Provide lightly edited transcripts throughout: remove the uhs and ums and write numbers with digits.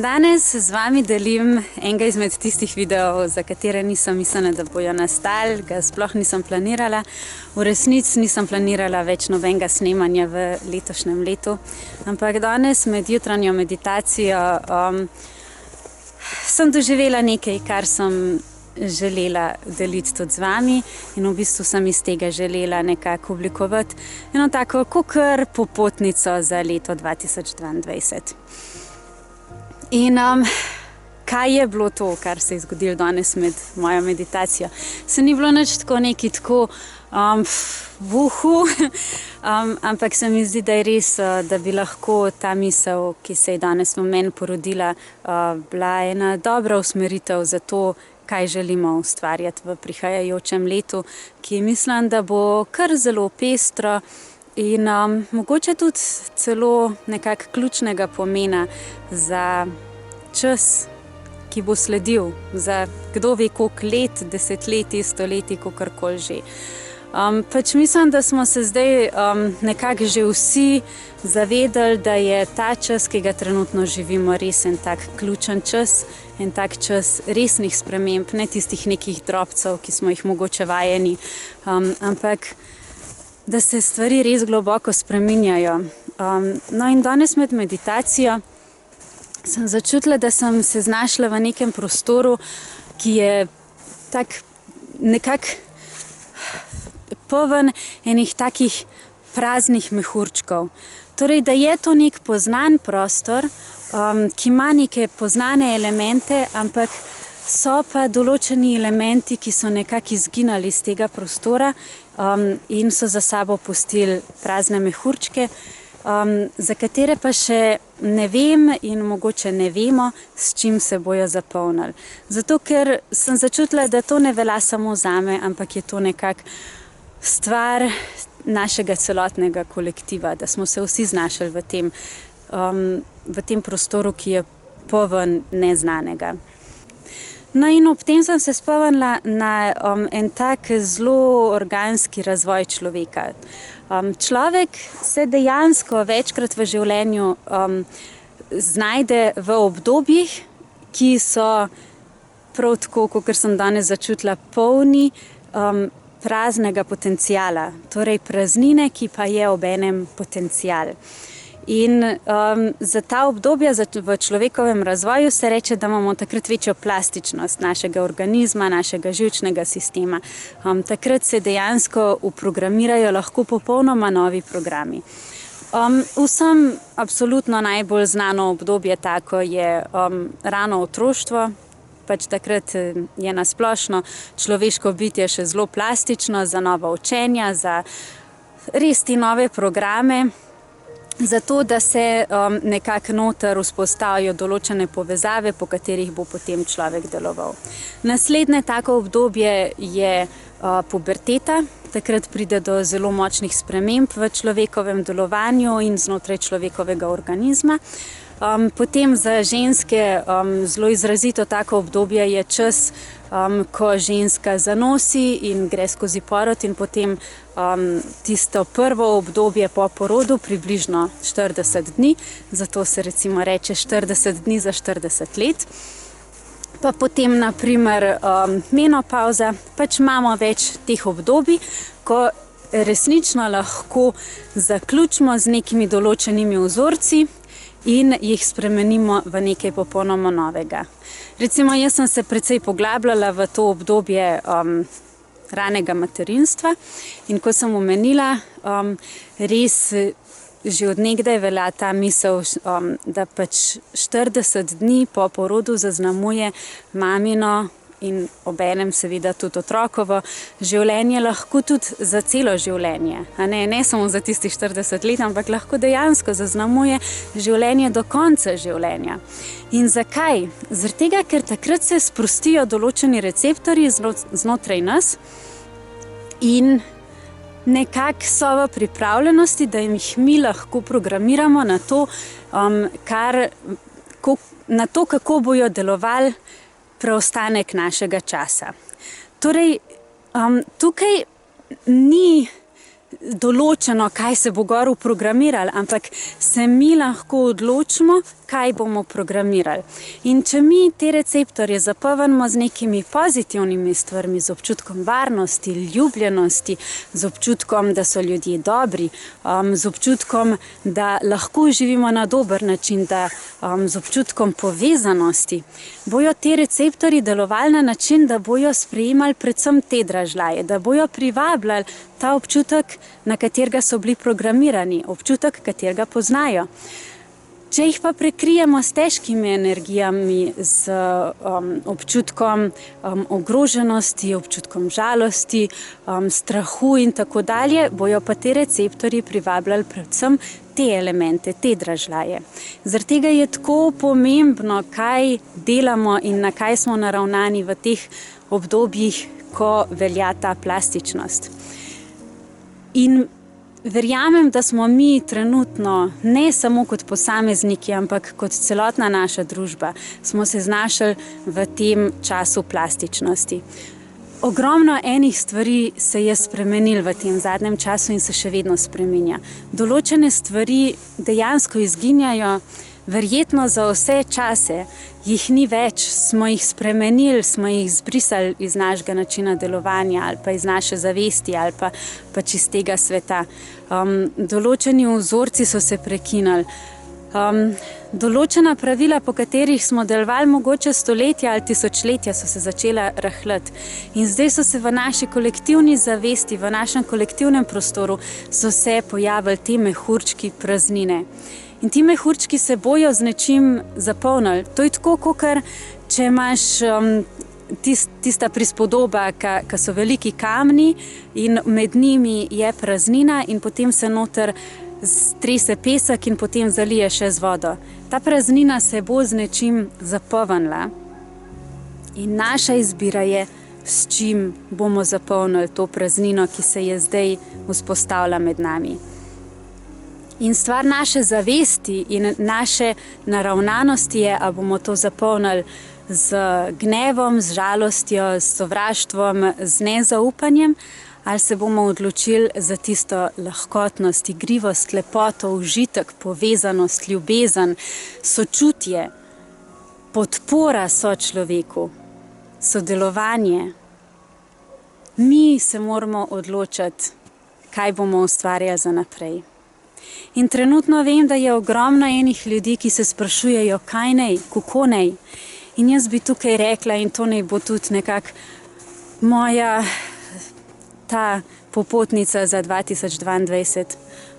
Danes z vami delim enega izmed tistih videov, za katere nisem mislila, da bojo nastali, ga sploh nisem planirala. V resnici nisem planirala več nobenega snemanja v letošnjem letu, ampak danes med jutranjo meditacijo sem doživela nekaj, kar sem želela deliti tudi z vami in v bistvu sem iz tega želela nekako oblikovati eno tako kakor popotnico za leto 2022. In kaj je bilo to, kar se je zgodilo danes med mojo meditacijo? Se ni bilo nič tako neki tako ampak se mi zdi, da je res, da bi lahko ta misel, ki se je danes v meni porodila, bila ena dobra usmeritev za to, kaj želimo ustvarjati v prihajajočem letu, ki mislim, da bo kar zelo pestro in mogoče tudi celo nekako ključnega pomena za čas, ki bo sledil, za kdo ve koliko let, desetletij, stoletij, kakorkoli že. Pač mislim, da smo se zdaj nekako že vsi zavedali, da je ta čas, ki ga trenutno živimo, res en tak ključen čas, en tak čas resnih sprememb, ne tistih nekih drobcev, ki smo jih mogoče vajeni, ampak da se stvari res globoko spreminjajo. No in danes med meditacijo sem začutila, da sem se znašla v nekem prostoru, ki je tak nekako poln enih takih praznih mehurčkov. Torej, da je to nek poznan prostor, ki ima neke poznane elemente, ampak so pa določeni elementi, ki so nekako izginali iz tega prostora in so za sabo pustili prazne mehurčke, za katere pa še ne vem in mogoče ne vemo, s čim se bojo zapolnili. Zato, ker sem začutila, da to ne velja samo zame, ampak je to nekako stvar našega celotnega kolektiva, da smo se vsi znašli v tem prostoru, ki je poln neznanega. No in ob tem sem se spomnila na en tak zelo organski razvoj človeka. Človek se dejansko večkrat v življenju znajde v obdobjih, ki so prav tako, kot sem danes začutila, polni praznega potenciala, torej praznine, ki pa je obenem potencial. In za ta obdobja v človekovem razvoju se reče, da imamo takrat večjo plastičnost našega organizma, našega živčnega sistema. Takrat se dejansko uprogramirajo lahko popolnoma novi programi. Vsem absolutno najbolj znano obdobje tako je rano otroštvo. Pač takrat je na splošno človeško bitje še zelo plastično za nova učenja, za res te nove programe, zato da se nekako noter vzpostavijo določene povezave, po katerih bo potem človek deloval. Naslednje tako obdobje je puberteta. Takrat pride do zelo močnih sprememb v človekovem delovanju in znotraj človekovega organizma. Potem za ženske zelo izrazito tako obdobje je čas, ko ženska zanosi in gre skozi porod in potem tisto prvo obdobje po porodu, približno 40 dni, zato se recimo reče 40 dni za 40 let. Pa potem na primer menopavza, pač imamo več teh obdobij, ko resnično lahko zaključimo z nekimi določenimi vzorci in jih spremenimo v nekaj popolnoma novega. Recimo, jaz sem se precej poglabljala v to obdobje ranega materinstva in ko sem omenila, res že od nekdaj velja ta misel, da pač 40 dni po porodu zaznamuje mamino in obenem seveda tudi otrokovo življenje, lahko tudi za celo življenje. Ne samo za tistih 40 let, ampak lahko dejansko zaznamuje življenje do konca življenja. In zakaj? Zaradi tega, ker takrat se sprostijo določeni receptorji znotraj nas in nekako so v pripravljenosti, da jih mi lahko programiramo na to, kako bojo delovali preostanek našega časa. Torej, tukaj ni določeno, kaj se bo gor uprogramiralo, ampak se mi lahko odločimo, kaj bomo programirali. In če mi te receptorje zapolnimo z nekimi pozitivnimi stvarmi, z občutkom varnosti, ljubljenosti, z občutkom, da so ljudje dobri, z občutkom, da lahko živimo na dober način, z občutkom povezanosti, bojo te receptorji delovali na način, da bojo sprejemali predvsem te dražljaje, da bojo privabljali ta občutek, na katerega so bili programirani, občutek, katerega poznajo. Če jih pa prekrijemo s težkimi energijami, z občutkom ogroženosti, občutkom žalosti, strahu in tako dalje, bojo pa te receptorji privabljali predvsem te elemente, te dražljaje. Zaradi tega je tako pomembno, kaj delamo in na kaj smo naravnani v teh obdobjih, ko velja ta plastičnost. In verjamem, da smo mi trenutno, ne samo kot posamezniki, ampak kot celotna naša družba, smo se znašli v tem času plastičnosti. Ogromno enih stvari se je spremenilo v tem zadnjem času in se še vedno spreminja. Določene stvari dejansko izginjajo, verjetno za vse čase, jih ni več, smo jih spremenili, smo jih zbrisali iz našega načina delovanja ali pa iz naše zavesti ali pa pač iz tega sveta. Določeni vzorci so se prekinili. Določena pravila, po katerih smo delovali mogoče stoletja ali tisočletja, so se začela rahljati. In zdaj so se v naši kolektivni zavesti, v našem kolektivnem prostoru, so se pojavili te mehurčki praznine. In ti mehurčki se bojo z nečim zapolnili. To je tako, kakor če imaš tista prispodoba, ki so veliki kamni in med njimi je praznina in potem se noter strese pesek in potem zalije še z vodo. Ta praznina se bo z nečim zapolnila in naša izbira je, s čim bomo zapolnili to praznino, ki se je zdaj vzpostavila med nami. In stvar naše zavesti in naše naravnanosti je, a bomo to zapolnili z gnevom, z žalostjo, s sovraštvom, z nezaupanjem, ali se bomo odločili za tisto lahkotnost, igrivost, lepoto, užitek, povezanost, ljubezen, sočutje, podpora sočloveku, sodelovanje. Mi se moramo odločiti, kaj bomo ustvarjali za naprej. In trenutno vem, da je ogromno enih ljudi, ki se sprašujejo, kaj naj, kako naj. In jaz bi tukaj rekla, in to naj bo tudi nekako moja ta popotnica za 2022.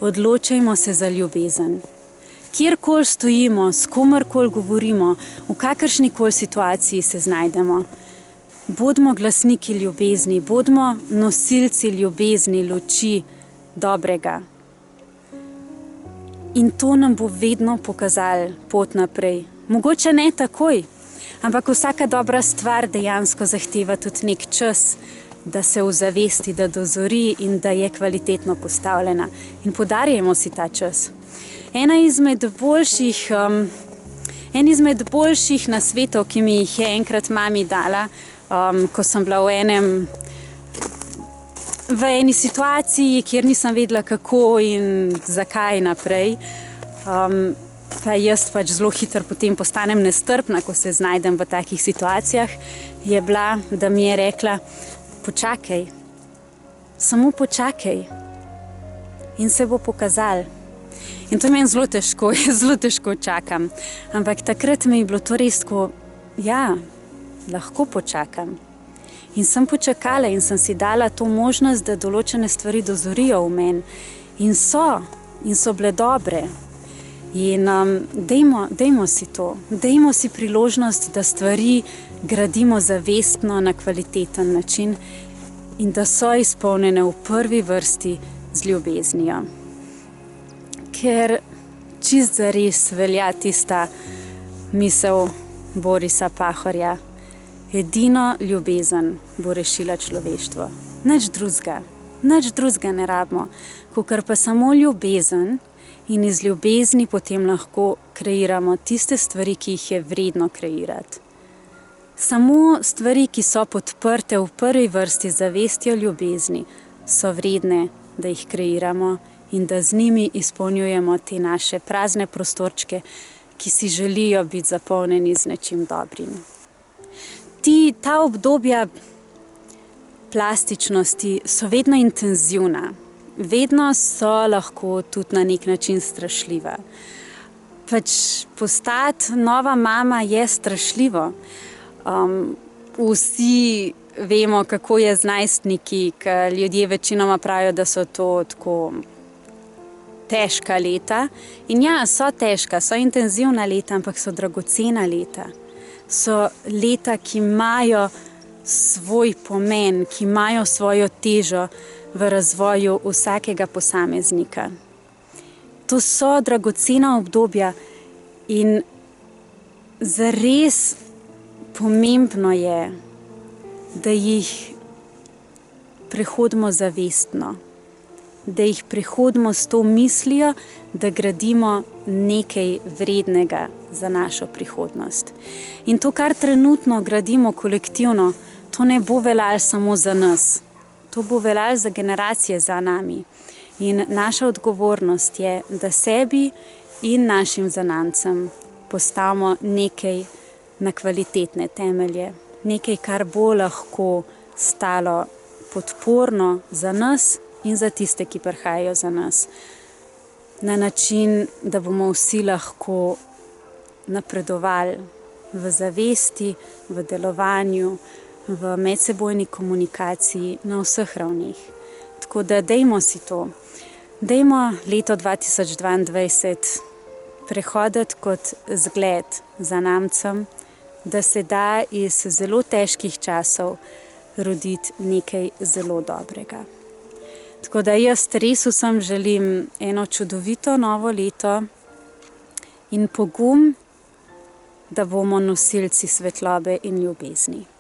Odločajmo se za ljubezen. Kjerkoli stojimo, s komerkoli govorimo, v kakršnikoli situaciji se znajdemo, bodimo glasniki ljubezni, bodimo nosilci ljubezni, luči, dobrega. In to nam bo vedno pokazalo pot naprej. Mogoče ne takoj, ampak vsaka dobra stvar dejansko zahteva tudi nek čas, da se ozavesti, da dozori in da je kvalitetno postavljena. In podarjamo si ta čas. En izmed boljših nasvetov, ki mi jih je enkrat mami dala, ko sem bila v eni situaciji, kjer nisem vedela kako in zakaj naprej. Pa jaz pač zelo hitro potem postanem nestrpna, ko se znajdem v takih situacijah, je bila, da mi je rekla, počakaj, samo počakaj in se bo pokazalo. In to je meni zelo težko, jaz zelo težko čakam. Ampak takrat mi je bilo to res tako, ja, lahko počakam. In sem počakala in sem si dala to možnost, da določene stvari dozorijo v meni. In so bile dobre. In dajmo si to, dajmo si priložnost, da stvari gradimo zavestno na kvaliteten način in da so izpolnjene v prvi vrsti z ljubeznijo. Ker čist zares velja tista misel Borisa Pahorja, edino ljubezen bo rešila človeštvo. Nič drugega ne rabimo, kakor pa samo ljubezen in iz ljubezni potem lahko kreiramo tiste stvari, ki jih je vredno kreirati. Samo stvari, ki so podprte v prvi vrsti zavestjo ljubezni, so vredne, da jih kreiramo in da z njimi izpolnjujemo te naše prazne prostorčke, ki si želijo biti zapolnjeni z nečim dobrim. Ta obdobja plastičnosti so vedno intenzivna, vedno so lahko tudi na nek način strašljiva. Postati nova mama je strašljivo. Vsi vemo, kako je z najstniki, ker ljudje večinoma pravijo, da so to tako težka leta. In ja, so težka, so intenzivna leta, ampak so dragocena leta. So leta, ki imajo svoj pomen, ki imajo svojo težo v razvoju vsakega posameznika. To so dragocena obdobja in zares pomembno je, da jih prehodimo zavestno, da jih prehodimo s to mislijo, da gradimo nekaj vrednega za našo prihodnost. In to, kar trenutno gradimo kolektivno, to ne bo veljalo samo za nas, to bo veljalo za generacije za nami. In naša odgovornost je, da sebi in našim zanamcem postavimo nekaj na kvalitetne temelje, nekaj, kar bo lahko stalo podporno za nas in za tiste, ki prihajajo za nas. Na način, da bomo vsi lahko napredovali v zavesti, v delovanju, v medsebojni komunikaciji na vseh ravneh. Tako da dajmo si to. Dajmo leto 2022 prehoditi kot zgled zanamcem, da se da iz zelo težkih časov roditi nekaj zelo dobrega. Tako da jaz res vsem želim eno čudovito novo leto in pogum, da bomo nosilci svetlobe in ljubezni.